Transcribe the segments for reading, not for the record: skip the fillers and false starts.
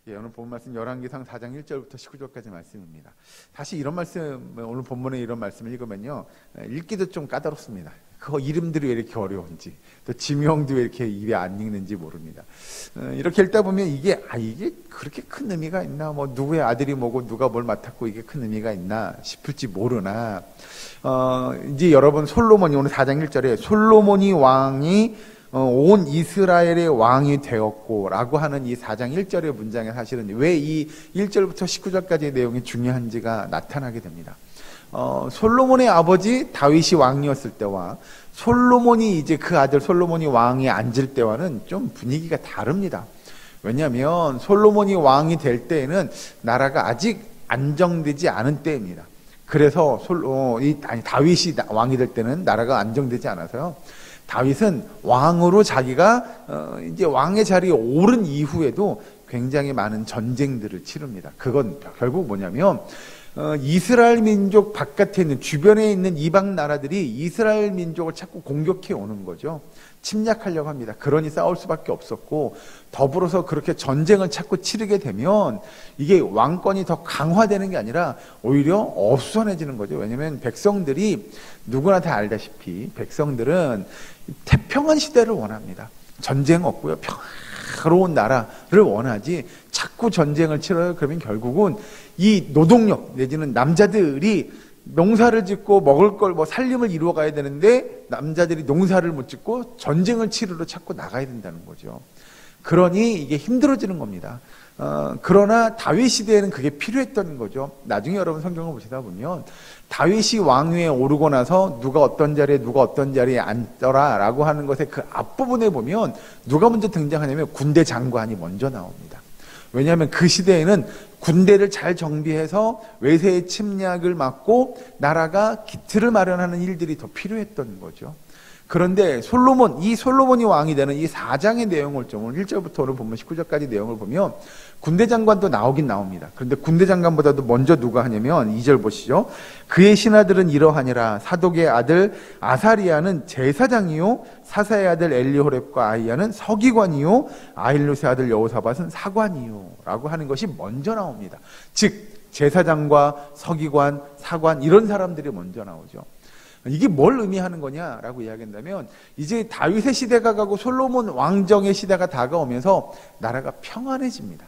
예, 오늘 본 말씀 열왕기상 4장 1절부터 19절까지 말씀입니다. 사실 이런 말씀, 오늘 본문에 이런 말씀을 읽으면요, 읽기도 좀 까다롭습니다. 그 이름들이 왜 이렇게 어려운지, 또 지명도 왜 이렇게 입에 안 읽는지 모릅니다. 이렇게 읽다 보면 이게 그렇게 큰 의미가 있나, 뭐 누구의 아들이 뭐고 누가 뭘 맡았고 이게 큰 의미가 있나 싶을지 모르나, 이제 여러분 솔로몬이 오늘 4장 1절에 솔로몬이 왕이 온 이스라엘의 왕이 되었고 라고 하는 이 4장 1절의 문장에 사실은 왜 이 1절부터 19절까지의 내용이 중요한지가 나타나게 됩니다. 솔로몬의 아버지 다윗이 왕이었을 때와 솔로몬이 이제 그 아들 솔로몬이 왕에 앉을 때와는 좀 분위기가 다릅니다. 왜냐하면 솔로몬이 왕이 될 때에는 나라가 아직 안정되지 않은 때입니다. 그래서 다윗이 왕이 될 때는 나라가 안정되지 않아서요. 다윗은 왕으로 자기가 이제 왕의 자리에 오른 이후에도 굉장히 많은 전쟁들을 치릅니다. 그건 결국 뭐냐면 이스라엘 민족 바깥에 있는 주변에 있는 이방 나라들이 이스라엘 민족을 자꾸 공격해 오는 거죠. 침략하려고 합니다. 그러니 싸울 수밖에 없었고, 더불어서 그렇게 전쟁을 자꾸 치르게 되면 이게 왕권이 더 강화되는 게 아니라 오히려 어수선해지는 거죠. 왜냐하면 백성들이 누구나 다 알다시피 백성들은 태평한 시대를 원합니다. 전쟁 없고요, 평화로운 나라를 원하지 자꾸 전쟁을 치러요. 그러면 결국은 이 노동력 내지는 남자들이 농사를 짓고 먹을 걸 살림을 이루어 가야 되는데 남자들이 농사를 못 짓고 전쟁을 치르러 자꾸 나가야 된다는 거죠. 그러니 이게 힘들어지는 겁니다. 그러나 다윗 시대에는 그게 필요했던 거죠. 나중에 여러분 성경을 보시다 보면 다윗이 왕위에 오르고 나서 누가 어떤 자리에 앉더라 라고 하는 것의 그 앞부분에 보면 누가 먼저 등장하냐면 군대 장관이 먼저 나옵니다. 왜냐하면 그 시대에는 군대를 잘 정비해서 외세의 침략을 막고 나라가 기틀을 마련하는 일들이 더 필요했던 거죠. 그런데 솔로몬이 왕이 되는 이 4장의 내용을 좀 오늘 1절부터 오늘 보면 19절까지 내용을 보면 군대 장관도 나오긴 나옵니다. 그런데 군대 장관보다도 먼저 누가 하냐면 2절 보시죠. 그의 신하들은 이러하니라. 사독의 아들 아사리아는 제사장이요, 사사의 아들 엘리호렙과 아이야는 서기관이요, 아힐롯의 아들 여호사밧은 사관이요 라고 하는 것이 먼저 나옵니다. 즉 제사장과 서기관, 사관 이런 사람들이 먼저 나오죠. 이게 뭘 의미하는 거냐라고 이야기한다면 이제 다윗의 시대가 가고 솔로몬 왕정의 시대가 다가오면서 나라가 평안해집니다.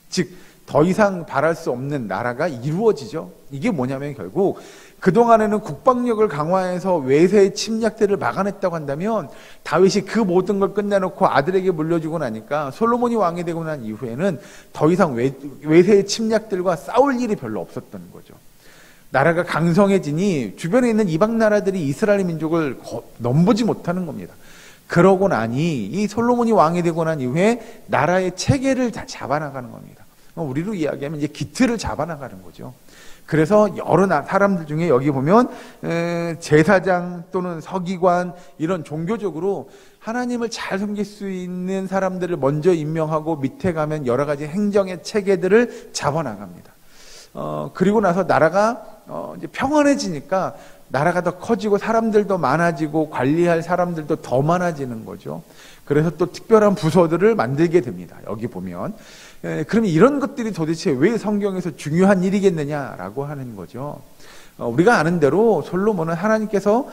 즉 더 이상 바랄 수 없는 나라가 이루어지죠. 이게 뭐냐면 결국 그동안에는 국방력을 강화해서 외세의 침략들을 막아냈다고 한다면 다윗이 그 모든 걸 끝내놓고 아들에게 물려주고 나니까 솔로몬이 왕이 되고 난 이후에는 더 이상 외세의 침략들과 싸울 일이 별로 없었던 거죠. 나라가 강성해지니 주변에 있는 이방 나라들이 이스라엘 민족을 넘보지 못하는 겁니다. 그러고 나니 이 솔로몬이 왕이 되고 난 이후에 나라의 체계를 다 잡아나가는 겁니다. 우리로 이야기하면 이제 기틀을 잡아나가는 거죠. 그래서 여러 사람들 중에 여기 보면 제사장 또는 서기관 이런 종교적으로 하나님을 잘 섬길 수 있는 사람들을 먼저 임명하고 밑에 가면 여러 가지 행정의 체계들을 잡아나갑니다. 그리고 나서 나라가 이제 평안해지니까 나라가 더 커지고 사람들도 많아지고 관리할 사람들도 더 많아지는 거죠. 그래서 또 특별한 부서들을 만들게 됩니다. 여기 보면. 그러면 이런 것들이 도대체 왜 성경에서 중요한 일이겠느냐라고 하는 거죠. 우리가 아는 대로 솔로몬은 하나님께서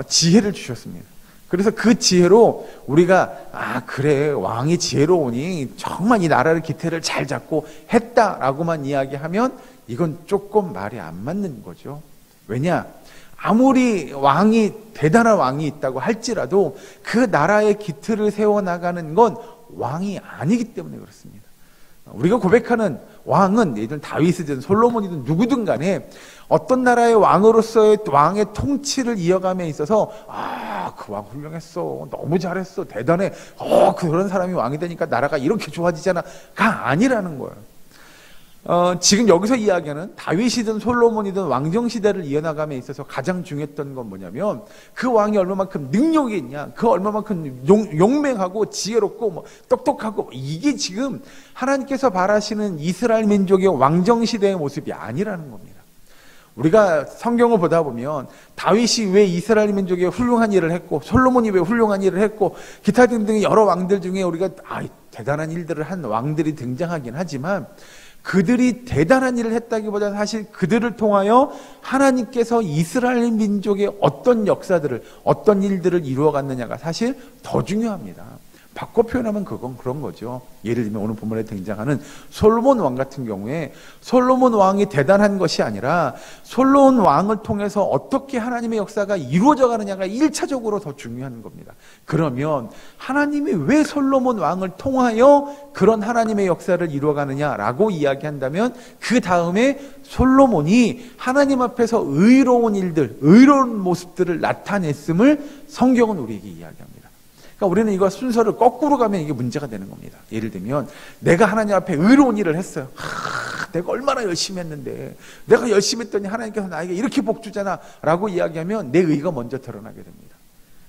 지혜를 주셨습니다. 그래서 그 지혜로 우리가 그래 왕이 지혜로우니 정말 이 나라를 기틀을 잘 잡고 했다라고만 이야기하면 이건 조금 말이 안 맞는 거죠. 왜냐? 아무리 대단한 왕이 있다고 할지라도 그 나라의 기틀을 세워나가는 건 왕이 아니기 때문에 그렇습니다. 우리가 고백하는 왕은 예를 다윗이든 솔로몬이든 누구든 간에 어떤 나라의 왕으로서의 왕의 통치를 이어감에 있어서 그 왕 훌륭했어, 너무 잘했어, 대단해, 그런 사람이 왕이 되니까 나라가 이렇게 좋아지잖아가 아니라는 거예요. 지금 여기서 이야기하는 다윗이든 솔로몬이든 왕정시대를 이어나감에 있어서 가장 중요했던 건 뭐냐면 그 왕이 얼마만큼 능력이 있냐, 그 얼마만큼 용맹하고 지혜롭고 똑똑하고 이게 지금 하나님께서 바라시는 이스라엘 민족의 왕정시대의 모습이 아니라는 겁니다. 우리가 성경을 보다 보면 다윗이 왜 이스라엘 민족에 훌륭한 일을 했고 솔로몬이 왜 훌륭한 일을 했고 기타 등등의 여러 왕들 중에 우리가 대단한 일들을 한 왕들이 등장하긴 하지만 그들이 대단한 일을 했다기보다는 사실 그들을 통하여 하나님께서 이스라엘 민족의 어떤 역사들을, 어떤 일들을 이루어갔느냐가 사실 더 중요합니다. 바꿔 표현하면 그건 그런 거죠. 예를 들면 오늘 본문에 등장하는 솔로몬 왕 같은 경우에 솔로몬 왕이 대단한 것이 아니라 솔로몬 왕을 통해서 어떻게 하나님의 역사가 이루어져 가느냐가 1차적으로 더 중요한 겁니다. 그러면 하나님이 왜 솔로몬 왕을 통하여 그런 하나님의 역사를 이루어가느냐라고 이야기한다면 그 다음에 솔로몬이 하나님 앞에서 의로운 일들, 의로운 모습들을 나타냈음을 성경은 우리에게 이야기합니다. 그러니까 우리는 이거 순서를 거꾸로 가면 이게 문제가 되는 겁니다. 예를 들면 내가 하나님 앞에 의로운 일을 했어요. 내가 얼마나 열심히 했는데 내가 열심히 했더니 하나님께서 나에게 이렇게 복 주잖아 라고 이야기하면 내 의가 먼저 드러나게 됩니다.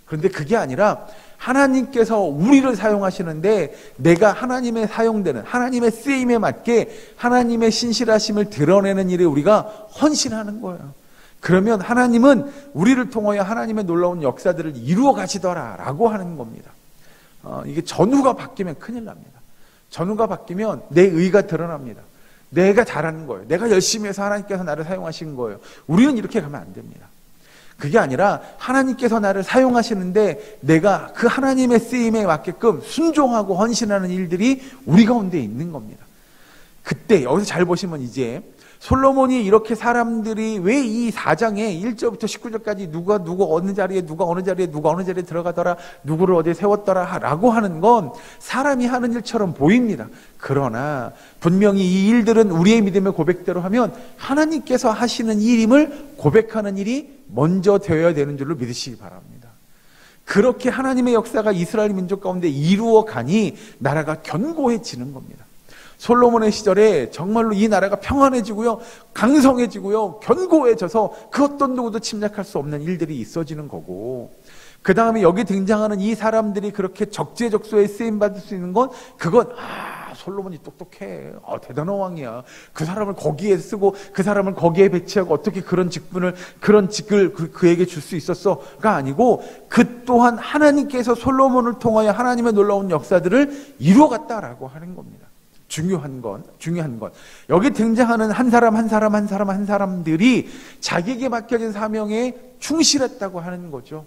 그런데 그게 아니라 하나님께서 우리를 사용하시는데 내가 하나님의 사용되는 하나님의 쓰임에 맞게 하나님의 신실하심을 드러내는 일에 우리가 헌신하는 거예요. 그러면 하나님은 우리를 통하여 하나님의 놀라운 역사들을 이루어 가시더라라고 하는 겁니다. 이게 전후가 바뀌면 큰일 납니다. 전후가 바뀌면 내 의가 드러납니다. 내가 잘하는 거예요. 내가 열심히 해서 하나님께서 나를 사용하신 거예요. 우리는 이렇게 가면 안 됩니다. 그게 아니라 하나님께서 나를 사용하시는데 내가 그 하나님의 쓰임에 맞게끔 순종하고 헌신하는 일들이 우리 가운데 있는 겁니다. 그때 여기서 잘 보시면 이제 솔로몬이 이렇게 사람들이 왜 이 4장에 1절부터 19절까지 누가 누구 어느 자리에 누가 어느 자리에 누가 어느 자리에 들어가더라 누구를 어디에 세웠더라 라고 하는 건 사람이 하는 일처럼 보입니다. 그러나 분명히 이 일들은 우리의 믿음의 고백대로 하면 하나님께서 하시는 일임을 고백하는 일이 먼저 되어야 되는 줄로 믿으시기 바랍니다. 그렇게 하나님의 역사가 이스라엘 민족 가운데 이루어가니 나라가 견고해지는 겁니다. 솔로몬의 시절에 정말로 이 나라가 평안해지고요, 강성해지고요, 견고해져서 그 어떤 누구도 침략할 수 없는 일들이 있어지는 거고, 그 다음에 여기 등장하는 이 사람들이 그렇게 적재적소에 쓰임받을 수 있는 건 그건 솔로몬이 똑똑해, 대단한 왕이야, 그 사람을 거기에 쓰고 그 사람을 거기에 배치하고 어떻게 그런 직분을 그런 직을 그에게 줄 수 있었어가 아니고 그 또한 하나님께서 솔로몬을 통하여 하나님의 놀라운 역사들을 이루어갔다라고 하는 겁니다. 중요한 건 여기 등장하는 한 사람들이 자기에게 맡겨진 사명에 충실했다고 하는 거죠.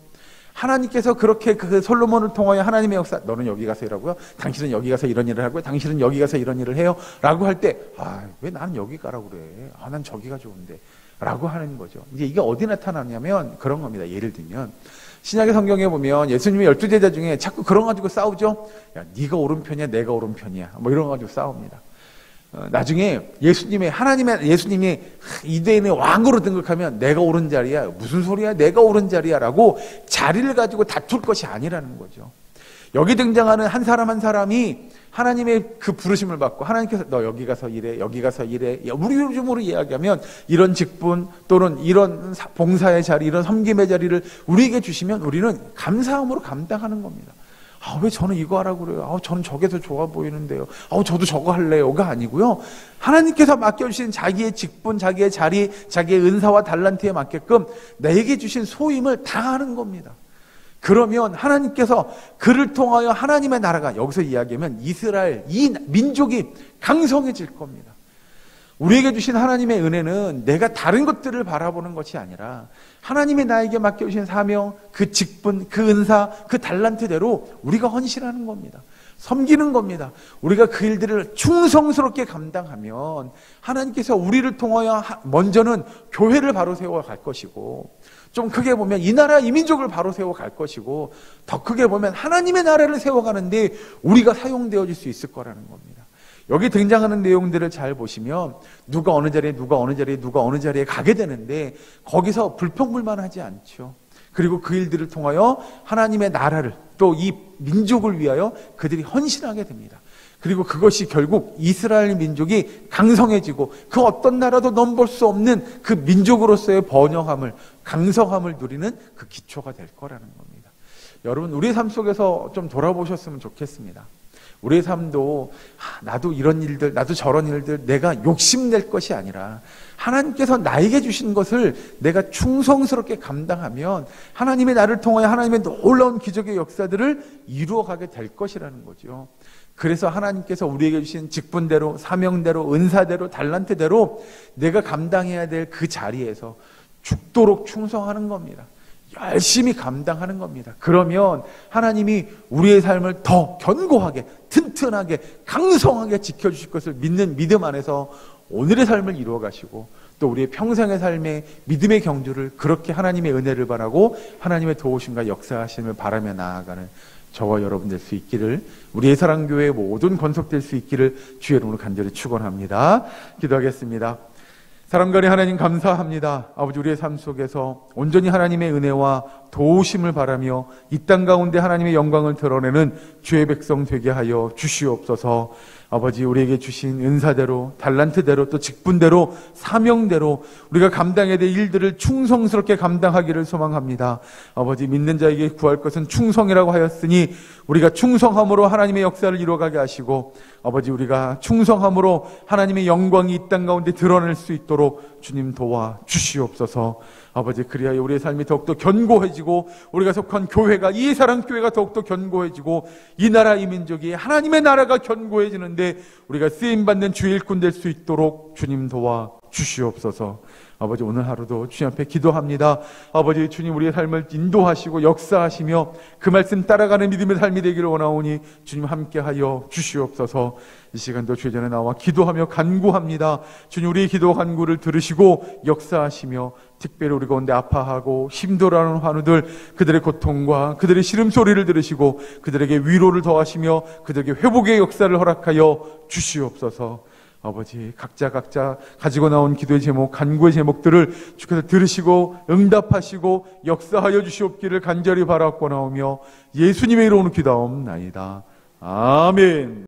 하나님께서 그렇게 그 솔로몬을 통하여 하나님의 역사, 너는 여기 가서 일하고요, 당신은 여기 가서 이런 일을 하고요, 당신은 여기 가서 이런 일을 해요 라고 할 때 왜 나는 여기 가라고 그래, 난 저기가 좋은데 라고 하는 거죠. 이제 이게 어디 나타나냐면 그런 겁니다. 예를 들면 신약의 성경에 보면 예수님의 12제자 중에 자꾸 그런 거 가지고 싸우죠. 야, 네가 오른편이야, 내가 오른편이야, 뭐 이런 거 가지고 싸웁니다. 나중에 예수님이 이대인의 왕으로 등극하면 내가 옳은 자리야, 무슨 소리야, 내가 옳은 자리야 라고 자리를 가지고 다툴 것이 아니라는 거죠. 여기 등장하는 한 사람이 하나님의 그 부르심을 받고 하나님께서 너 여기 가서 일해, 여기 가서 일해, 우리 요즘으로 이야기하면 이런 직분 또는 이런 봉사의 자리, 이런 섬김의 자리를 우리에게 주시면 우리는 감사함으로 감당하는 겁니다. 왜 저는 이거 하라고 그래요? 저는 저게 더 좋아 보이는데요. 저도 저거 할래요가 아니고요. 하나님께서 맡겨주신 자기의 직분, 자기의 자리, 자기의 은사와 달란트에 맞게끔 내게 주신 소임을 다하는 겁니다. 그러면 하나님께서 그를 통하여 하나님의 나라가, 여기서 이야기하면 이스라엘, 이 민족이 강성해질 겁니다. 우리에게 주신 하나님의 은혜는 내가 다른 것들을 바라보는 것이 아니라 하나님이 나에게 맡겨주신 사명, 그 직분, 그 은사, 그 달란트대로 우리가 헌신하는 겁니다. 섬기는 겁니다. 우리가 그 일들을 충성스럽게 감당하면 하나님께서 우리를 통하여 먼저는 교회를 바로 세워갈 것이고, 좀 크게 보면 이 나라 이 민족을 바로 세워갈 것이고, 더 크게 보면 하나님의 나라를 세워가는데 우리가 사용되어질 수 있을 거라는 겁니다. 여기 등장하는 내용들을 잘 보시면 누가 어느 자리에 가게 되는데 거기서 불평불만하지 않죠. 그리고 그 일들을 통하여 하나님의 나라를, 또 이 민족을 위하여 그들이 헌신하게 됩니다. 그리고 그것이 결국 이스라엘 민족이 강성해지고 그 어떤 나라도 넘볼 수 없는 그 민족으로서의 번영함을, 강성함을 누리는 그 기초가 될 거라는 겁니다. 여러분, 우리의 삶 속에서 좀 돌아보셨으면 좋겠습니다. 우리의 삶도 나도 이런 일들, 나도 저런 일들, 내가 욕심낼 것이 아니라 하나님께서 나에게 주신 것을 내가 충성스럽게 감당하면 하나님의 나를 통하여 하나님의 놀라운 기적의 역사들을 이루어가게 될 것이라는 거죠. 그래서 하나님께서 우리에게 주신 직분대로, 사명대로, 은사대로, 달란트대로 내가 감당해야 될 그 자리에서 죽도록 충성하는 겁니다. 열심히 감당하는 겁니다. 그러면 하나님이 우리의 삶을 더 견고하게, 튼튼하게, 강성하게 지켜주실 것을 믿는 믿음 안에서 오늘의 삶을 이루어 가시고 또 우리의 평생의 삶의 믿음의 경주를 그렇게 하나님의 은혜를 바라고 하나님의 도우심과 역사하심을 바라며 나아가는 저와 여러분 될 수 있기를, 우리의 사랑교회 모든 권속될 수 있기를 주의 이름으로 간절히 축원합니다. 기도하겠습니다. 사랑간의 하나님 감사합니다. 아버지, 우리의 삶 속에서 온전히 하나님의 은혜와 도우심을 바라며 이 땅 가운데 하나님의 영광을 드러내는 주의 백성 되게 하여 주시옵소서. 아버지, 우리에게 주신 은사대로, 달란트대로, 또 직분대로, 사명대로 우리가 감당해야 될 일들을 충성스럽게 감당하기를 소망합니다. 아버지, 믿는 자에게 구할 것은 충성이라고 하였으니 우리가 충성함으로 하나님의 역사를 이루어가게 하시고, 아버지, 우리가 충성함으로 하나님의 영광이 이 땅 가운데 드러낼 수 있도록 주님 도와 주시옵소서. 아버지, 그리하여 우리의 삶이 더욱더 견고해지고 우리가 속한 교회가, 이 사랑교회가 더욱더 견고해지고 이 나라, 이 민족이 하나님의 나라가 견고해지는데 우리가 쓰임받는 주의 일꾼 될 수 있도록 주님 도와 주시옵소서. 아버지, 오늘 하루도 주님 앞에 기도합니다. 아버지, 주님 우리의 삶을 인도하시고 역사하시며 그 말씀 따라가는 믿음의 삶이 되기를 원하오니 주님 함께하여 주시옵소서. 이 시간도 주의 전에 나와 기도하며 간구합니다. 주님, 우리의 기도 간구를 들으시고 역사하시며 특별히 우리 가운데 아파하고 힘들어하는 환우들, 그들의 고통과 그들의 시름소리를 들으시고 그들에게 위로를 더하시며 그들에게 회복의 역사를 허락하여 주시옵소서. 아버지, 각자 가지고 나온 기도의 제목, 간구의 제목들을 주께서 들으시고 응답하시고 역사하여 주시옵기를 간절히 바라옵고 나오며 예수님의 이름으로 기도하옵나이다. 아멘.